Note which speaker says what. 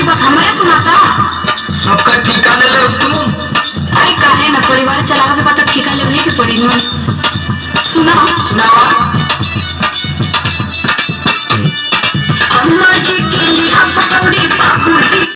Speaker 1: बस हमारे सुनाता
Speaker 2: सबका ठिका ले लो तुम।
Speaker 1: अरे काहे ना परिवार चलावे के बाद ठिका लेवे के पड़ी। सुना
Speaker 2: सुनावा।